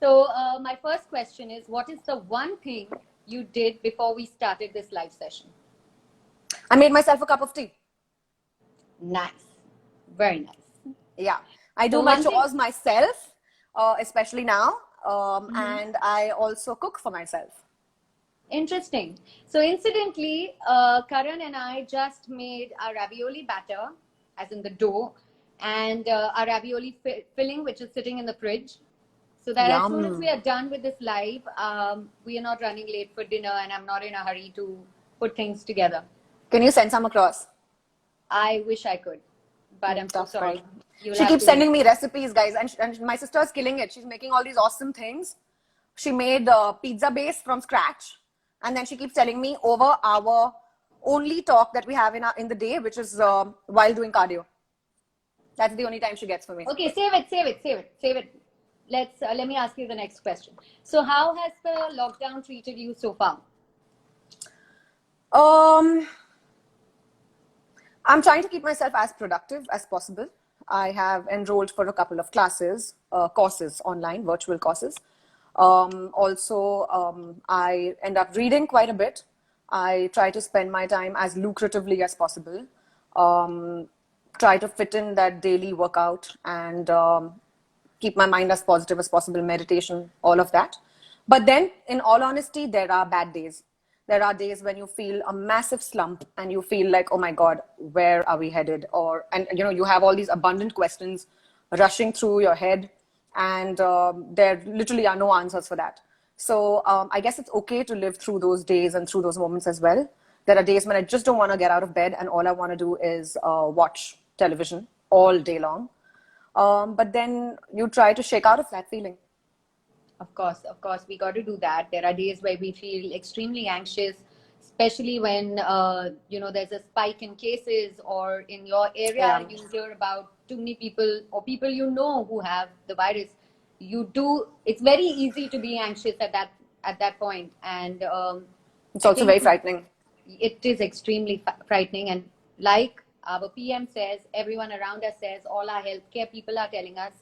So my first question is, what is the one thing you did before we started this live session? I made myself a cup of tea. Nice. Very nice. Yeah. I do my chores myself, especially now. And I also cook for myself. Interesting. So incidentally, Karan and I just made our ravioli batter, as in the dough, and our ravioli filling, which is sitting in the fridge. So that as soon as we are done with this live, we are not running late for dinner, and I'm not in a hurry to put things together. Can you send some across? I wish I could, but I'm so sorry. She keeps sending me recipes, guys, and my sister's killing it. She's making all these awesome things. She made pizza base from scratch, and then she keeps telling me over our only talk that we have in the day, which is while doing cardio. That's the only time she gets for me. Okay, save it. Let me ask you the next question. So how has the lockdown treated you so far? I'm trying to keep myself as productive as possible. I have enrolled for a couple of courses online, virtual courses. I end up reading quite a bit. I try to spend my time as lucratively as possible. Try to fit in that daily workout and keep my mind as positive as possible, meditation, all of that. But then, in all honesty, there are bad days. There are days when you feel a massive slump and you feel like, oh my God, where are we headed? And you have all these abundant questions rushing through your head, and there literally are no answers for that. So I guess it's okay to live through those days and through those moments as well. There are days when I just don't want to get out of bed and all I want to do is watch television all day long. But then you try to shake out of that feeling. Of course, we got to do that. There are days where we feel extremely anxious, especially when there's a spike in cases, or in your area you hear about too many people or people who have the virus. It's very easy to be anxious at that point, and it's also very frightening. It is extremely frightening, and like our PM says, everyone around us says, all our healthcare people are telling us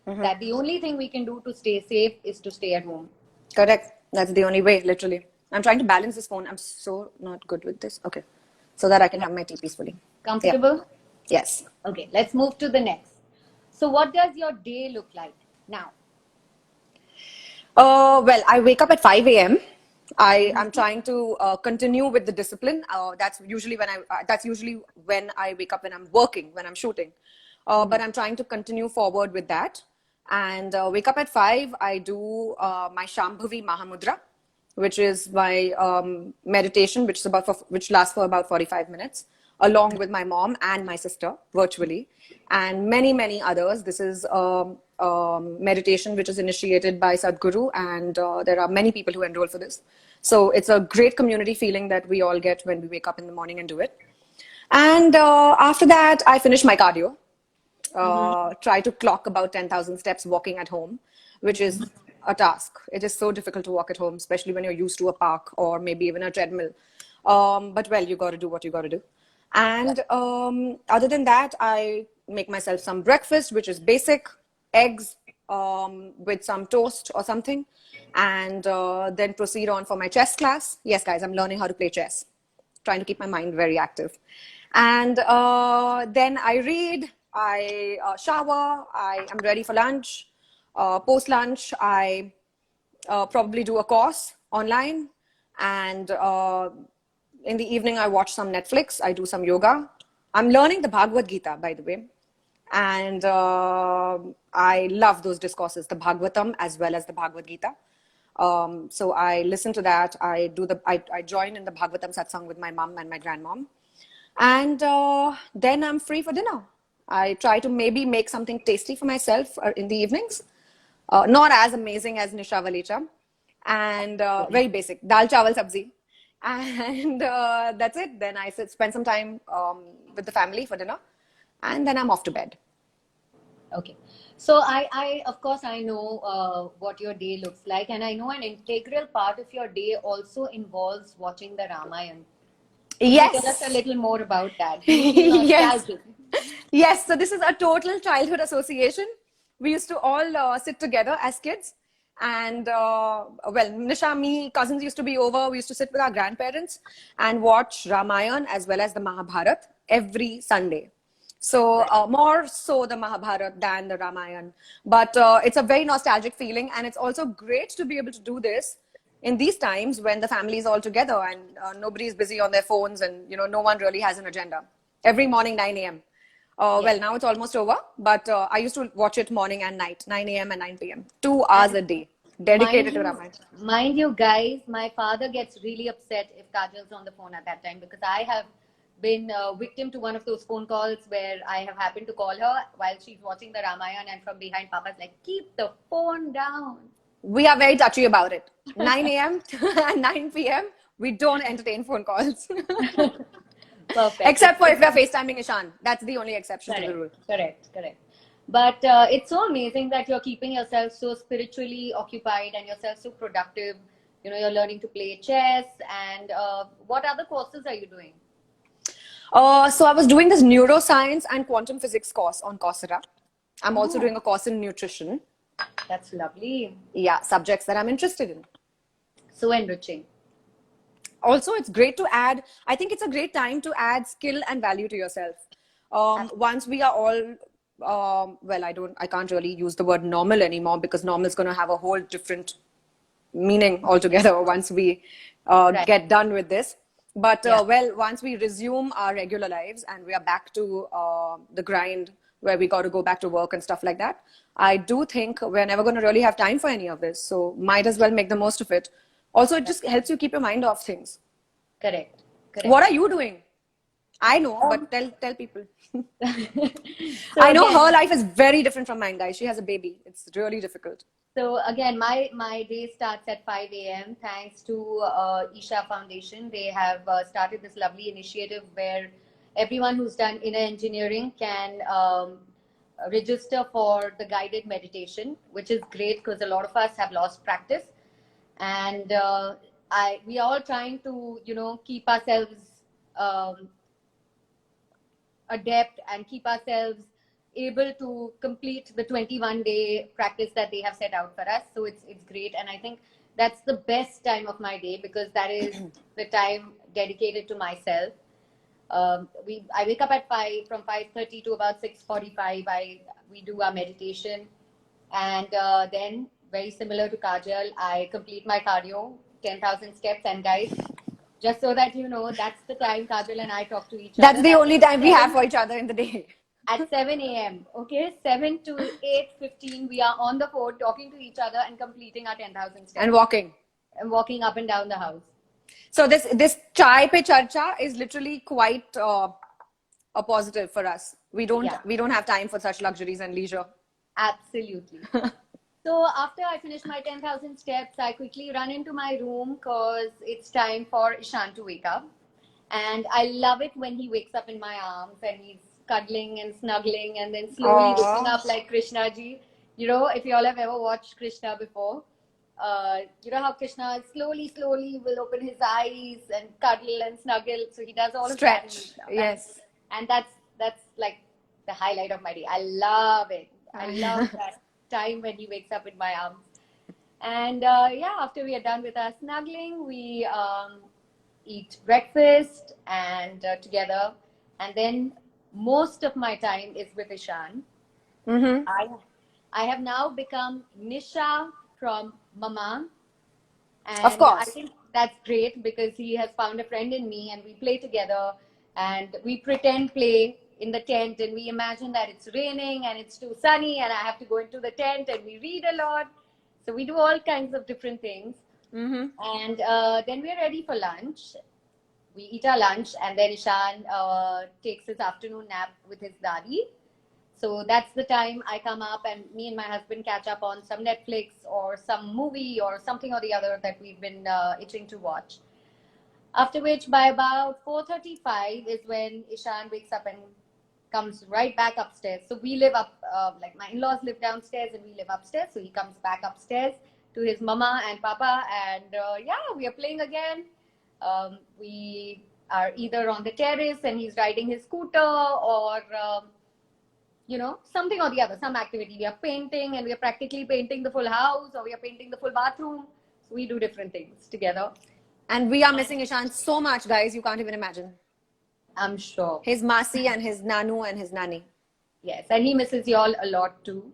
that the only thing we can do to stay safe is to stay at home. Correct. That's the only way, literally. I'm trying to balance this phone. I'm so not good with this. Okay. So that I can have my tea peacefully. Comfortable? Yeah. Yes. Okay, let's move to the next. So what does your day look like now? Well, I wake up at 5 a.m. I'm trying to continue with the discipline. That's usually when I wake up when I'm working, when I'm shooting. But I'm trying to continue forward with that. And wake up at 5. I do my Shambhavi Mahamudra, which is my meditation, which lasts for about 45 minutes, along with my mom and my sister virtually, and many, many others. This is meditation which is initiated by Sadhguru, and there are many people who enroll for this. So it's a great community feeling that we all get when we wake up in the morning and do it. And after that, I finish my cardio. Try to clock about 10,000 steps walking at home, which is a task. It is so difficult to walk at home, especially when you're used to a park or maybe even a treadmill. But well, you got to do what you got to do. And other than that, I make myself some breakfast, which is basic, eggs with some toast or something, and then proceed on for my chess class. Yes, guys, I'm learning how to play chess, trying to keep my mind very active. And then I read, I shower, I am ready for lunch. Post lunch, I probably do a course online, and in the evening, I watch some Netflix. I do some yoga. I'm learning the Bhagavad Gita, by the way. And I love those discourses, the Bhagavatam as well as the Bhagavad Gita. So I listen to that. I join in the Bhagavatam satsang with my mom and my grandmom. And then I'm free for dinner. I try to maybe make something tasty for myself in the evenings. Not as amazing as Nisha Valecha. And very basic, dal chawal sabzi. And that's it. Then I spend some time with the family for dinner, and then I'm off to bed. Okay. So I of course, I know what your day looks like, and I know an integral part of your day also involves watching the Ramayana. Yes. Tell us a little more about that. Yes. Yes. So this is a total childhood association. We used to all sit together as kids, And well, Nisha, me, cousins used to be over. We used to sit with our grandparents and watch Ramayana as well as the Mahabharat every Sunday. So more so the Mahabharat than the Ramayana. But it's a very nostalgic feeling, and it's also great to be able to do this in these times when the family is all together and nobody is busy on their phones, and no one really has an agenda. Every morning 9 a.m. Well, now it's almost over, but I used to watch it morning and night, 9 a.m. and 9 p.m. 2 hours And a day mind dedicated to you, Ramayana. mind you guys, my father gets really upset if Kajal's on the phone at that time because I have been victim to one of those phone calls where I have happened to call her while she's watching the Ramayana, and from behind, Papa's like, "Keep the phone down." We are very touchy about it. 9 a.m. and 9 p.m. We don't entertain phone calls. Perfect. Except for if we're FaceTiming Ishan. That's the only exception to the rule. Correct. But it's so amazing that you're keeping yourself so spiritually occupied and yourself so productive. You're learning to play chess. And what other courses are you doing? So I was doing this neuroscience and quantum physics course on Coursera. I'm also doing a course in nutrition. That's lovely. Yeah, subjects that I'm interested in. So enriching. Also, it's great to add, I think it's a great time to add skill and value to yourself. Once we are all, well, I can't really use the word normal anymore because normal is going to have a whole different meaning altogether once we get done with this. But well, once we resume our regular lives and we are back to the grind where we got to go back to work and stuff like that, I do think we're never going to really have time for any of this. So might as well make the most of it. Also, it just helps you keep your mind off things. Correct. What are you doing? I know, but tell people. So I know again, her life is very different from mine, guys. She has a baby. It's really difficult. So again, my day starts at 5 a.m. Thanks to Isha Foundation. They have started this lovely initiative where everyone who's done inner engineering can register for the guided meditation, which is great because a lot of us have lost practice. And we are all trying to, keep ourselves adept and keep ourselves able to complete the 21-day practice that they have set out for us. So it's great, and I think that's the best time of my day because that is the time dedicated to myself. I wake up at 5, from 5:30 to about 6:45. We do our meditation, and then very similar to Kajal, I complete my cardio, 10,000 steps, and guys, just so that you know, that's the time Kajal and I talk to each other. That's the only time we have for each other in the day. At 7 a.m. Okay, 7 to 8:15, we are on the phone talking to each other and completing our 10,000 steps. And walking. And walking up and down the house. So this chai pe charcha is literally quite a positive for us. We don't have time for such luxuries and leisure. Absolutely. So after I finish my 10,000 steps, I quickly run into my room because it's time for Ishan to wake up. And I love it when he wakes up in my arms and he's cuddling and snuggling and then slowly waking up like Krishna ji. If you all have ever watched Krishna before, you know how Krishna slowly will open his eyes and cuddle and snuggle. So he does all Stretch. of that. Yes. And that's like the highlight of my day. I love it. I love that time when he wakes up in my arms. And after we are done with our snuggling, we eat breakfast and together. And then most of my time is with Ishan. Mm-hmm. I have now become Nisha from Mama. And of course. I think that's great because he has found a friend in me and we play together and we pretend play in the tent and we imagine that it's raining and it's too sunny and I have to go into the tent and we read a lot. So we do all kinds of different things. Mm-hmm. And then we're ready for lunch. We eat our lunch and then Ishan takes his afternoon nap with his daddy. So that's the time I come up and me and my husband catch up on some Netflix or some movie or something or the other that we've been itching to watch. After which, by about 4:35 is when Ishan wakes up and comes right back upstairs. So we live up, like my in-laws live downstairs and we live upstairs. So he comes back upstairs to his mama and papa and we are playing again. We are either on the terrace and he's riding his scooter or something or the other, some activity. We are painting and we are practically painting the full house, or we are painting the full bathroom. So we do different things together. And we are missing Ishan so much, guys. You can't even imagine. I'm sure. His Masi and his Nanu and his Nani. Yes, and he misses y'all a lot too.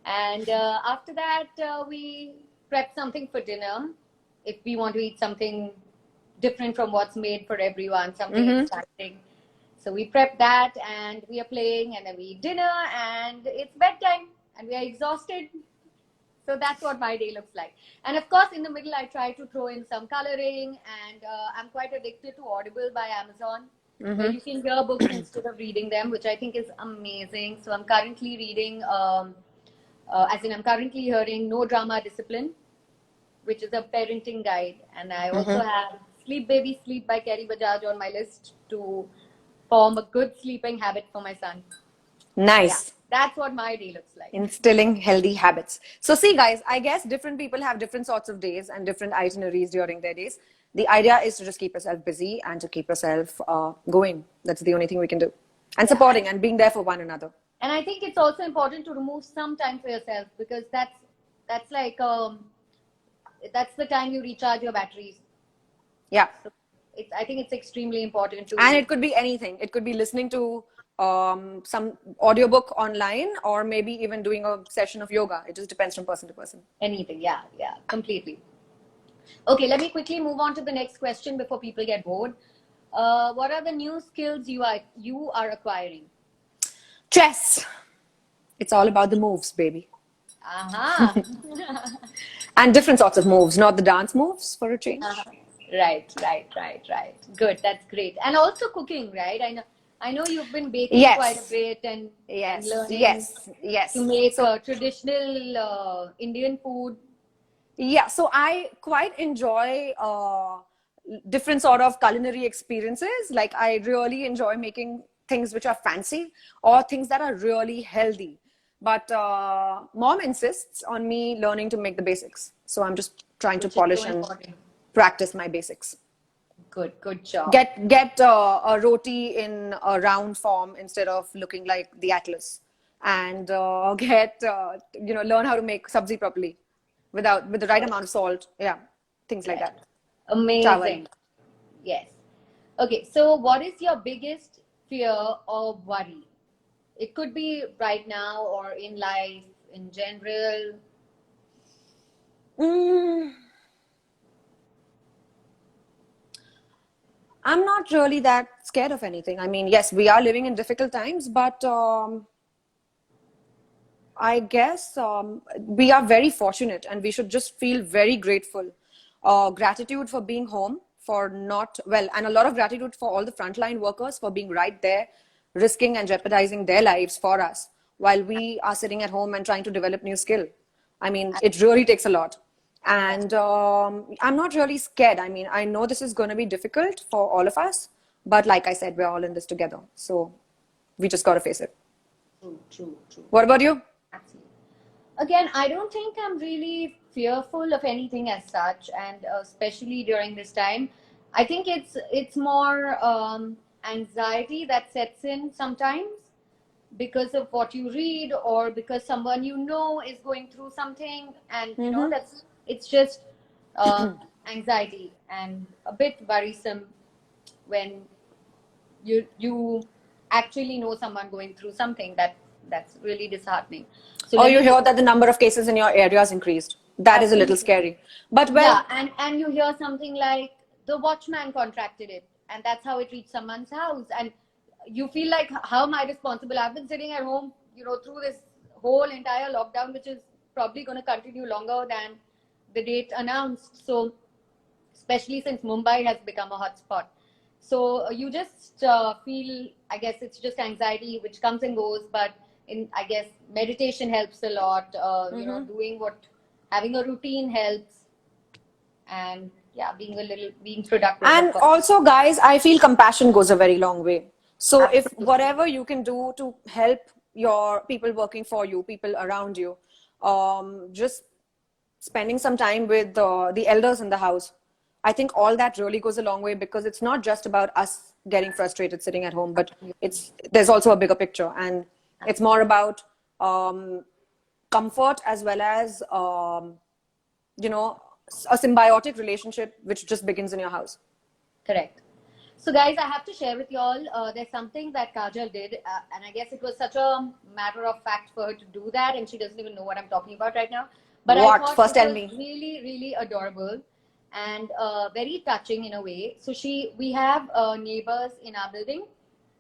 And after that, we prep something for dinner. If we want to eat something different from what's made for everyone, something exciting. So we prep that and we are playing, and then we eat dinner, and it's bedtime and we are exhausted. So that's what my day looks like. And of course, in the middle, I try to throw in some coloring, and I'm quite addicted to Audible by Amazon, where you can hear books instead of reading them, which I think is amazing. So I'm currently reading, I'm currently hearing No Drama Discipline, which is a parenting guide. And I also have Sleep Baby Sleep by Kerry Bajaj on my list to form a good sleeping habit for my son. Nice. Yeah, that's what my day looks like. Instilling healthy habits. So see, guys, I guess different people have different sorts of days and different itineraries during their days. The idea is to just keep yourself busy and to keep yourself going. That's the only thing we can do. And supporting and being there for one another. And I think it's also important to remove some time for yourself, because that's like that's the time you recharge your batteries. Yeah. So I think it's extremely important to. And it could be anything. It could be listening to some audiobook online, or maybe even doing a session of yoga. It just depends from person to person. Anything. Yeah, completely. Okay, let me quickly move on to the next question before people get bored. What are the new skills you are acquiring? Chess. It's all about the moves, baby. And different sorts of moves, not the dance moves, for a change. Right. Good, that's great. And also cooking, right? I know you've been baking quite a bit and learning to make traditional Indian food. Yeah, so I quite enjoy different sort of culinary experiences. Like I really enjoy making things which are fancy or things that are really healthy. But mom insists on me learning to make the basics. So I'm just trying to polish and practice my basics. Good job. Get a roti in a round form instead of looking like the Atlas, and learn how to make sabzi properly with the right amount of salt. Yeah, things like that. Amazing. Yes. Okay, so what is your biggest fear or worry? It could be right now or in life in general. I'm not really that scared of anything. I mean, yes, we are living in difficult times, but I guess we are very fortunate, and we should just feel very grateful. Gratitude for being home, and a lot of gratitude for all the frontline workers for being right there, risking and jeopardizing their lives for us while we are sitting at home and trying to develop new skill. I mean, it really takes a lot. And I'm not really scared. I mean, I know this is going to be difficult for all of us, but like I said, we're all in this together. So we just got to face it. True. What about you? Absolutely. Again, I don't think I'm really fearful of anything as such, and especially during this time. I think it's more anxiety that sets in sometimes because of what you read, or because someone you know is going through something, and it's just anxiety and a bit worrisome when you actually know someone going through something that's really disheartening. So you hear that the number of cases in your area has increased. That is a little scary. But and you hear something like the watchman contracted it, and that's how it reached someone's house, and you feel like, how am I responsible? I've been sitting at home, through this whole entire lockdown, which is probably going to continue longer than the date announced. So, especially since Mumbai has become a hotspot. So you just feel, I guess it's just anxiety, which comes and goes. But I guess meditation helps a lot. Having a routine helps. And being productive. And also, guys, I feel compassion goes a very long way. So if whatever you can do to help your people working for you, people around you, just spending some time with the elders in the house, I think all that really goes a long way, because it's not just about us getting frustrated sitting at home, but there's also a bigger picture. And It's more about comfort as well as you know, a symbiotic relationship which just begins in your house. Correct. So, guys, I have to share with you all. There's something that Kajal did, and I guess it was such a matter of fact for her to do that, and she doesn't even know what I'm talking about right now. But I What? thought First it tell was me. really, really adorable and very touching in a way. So we have neighbors in our building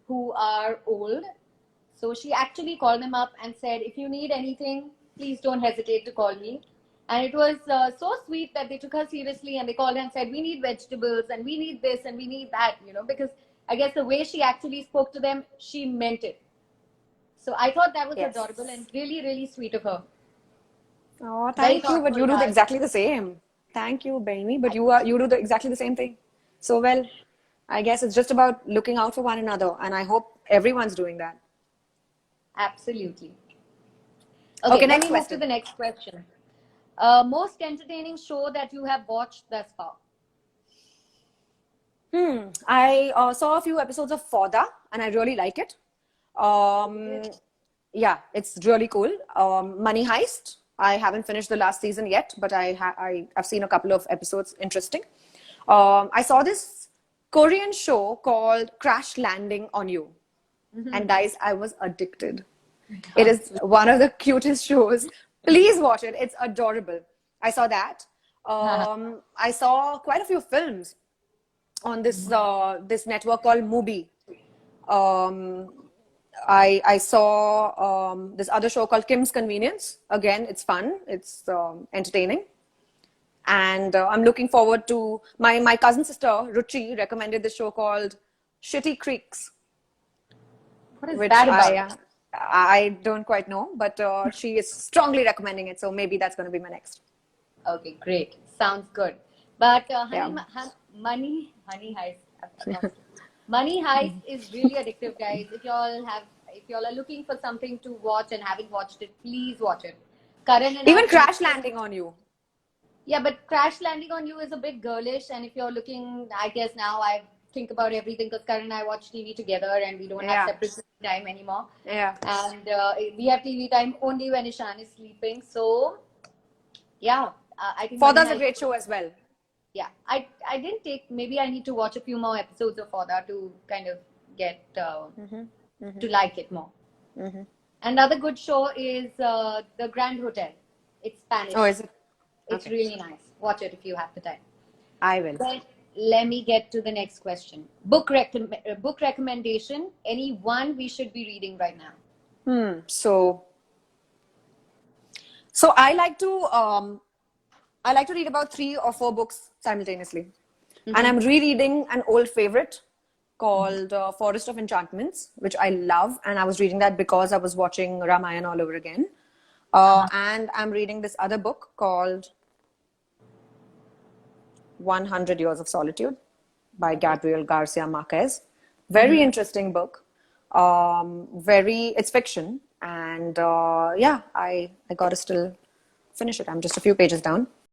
who are old. So she actually called them up and said, if you need anything, please don't hesitate to call me. And it was so sweet that they took her seriously and they called her and said, we need vegetables and we need this and we need that, you know, because I guess the way she actually spoke to them, she meant it. So I thought that was Yes. adorable and really, really sweet of her. Oh, Very thank you. But thoughtful, you do guys. exactly the same. Thank you, Baini. But you do exactly the same thing. So well, I guess it's just about looking out for one another, and I hope everyone's doing that. Absolutely. Okay, Okay, let next me move to question. the next question. Most entertaining show that you have watched thus far? I saw a few episodes of Fauda, and I really like it. Yeah, it's really cool. Money Heist. I haven't finished the last season yet, but I've seen a couple of episodes. Interesting. I saw this Korean show called Crash Landing on You, and guys, I was addicted. It is one of the cutest shows. Please watch it. It's adorable. I saw that. I saw quite a few films on this network called Mubi. Um, I saw this other show called Kim's Convenience. Again, it's fun. It's entertaining, and I'm looking forward to my cousin sister Ruchi recommended this show called Shitty Creeks, What is which that about? I don't quite know, but she is strongly recommending it. So maybe that's going to be my next. Okay, great. Sounds good. But Yeah. Money Heist. I've lost it. Money Heist is really addictive, guys. If y'all are looking for something to watch and haven't watched it, please watch it. Karan and I Even Crash finished it. Landing on You. Yeah, but Crash Landing on You is a bit girlish, and if you're looking, I guess now I think about everything because Karan and I watch TV together, and we don't have Yeah. separate TV time anymore. Yeah. And we have TV time only when Ishan is sleeping. So, yeah, I think Money Fauda's a Heist. great show as well. Yeah, I didn't take. Maybe I need to watch a few more episodes of Fauda to kind of get to like it more. Another good show is The Grand Hotel. It's Spanish. Oh, is it? It's Okay. really nice. Watch it if you have the time. I will. Then let me get to the next question. Book recommendation. Any one we should be reading right now? So I like to read about 3 or 4 books simultaneously, and I'm rereading an old favorite called Forest of Enchantments, which I love, and I was reading that because I was watching Ramayana all over again. And I'm reading this other book called 100 Years of Solitude by Gabriel Garcia Marquez. Very interesting book. It's fiction, and yeah, I got to still finish it. I'm just a few pages down.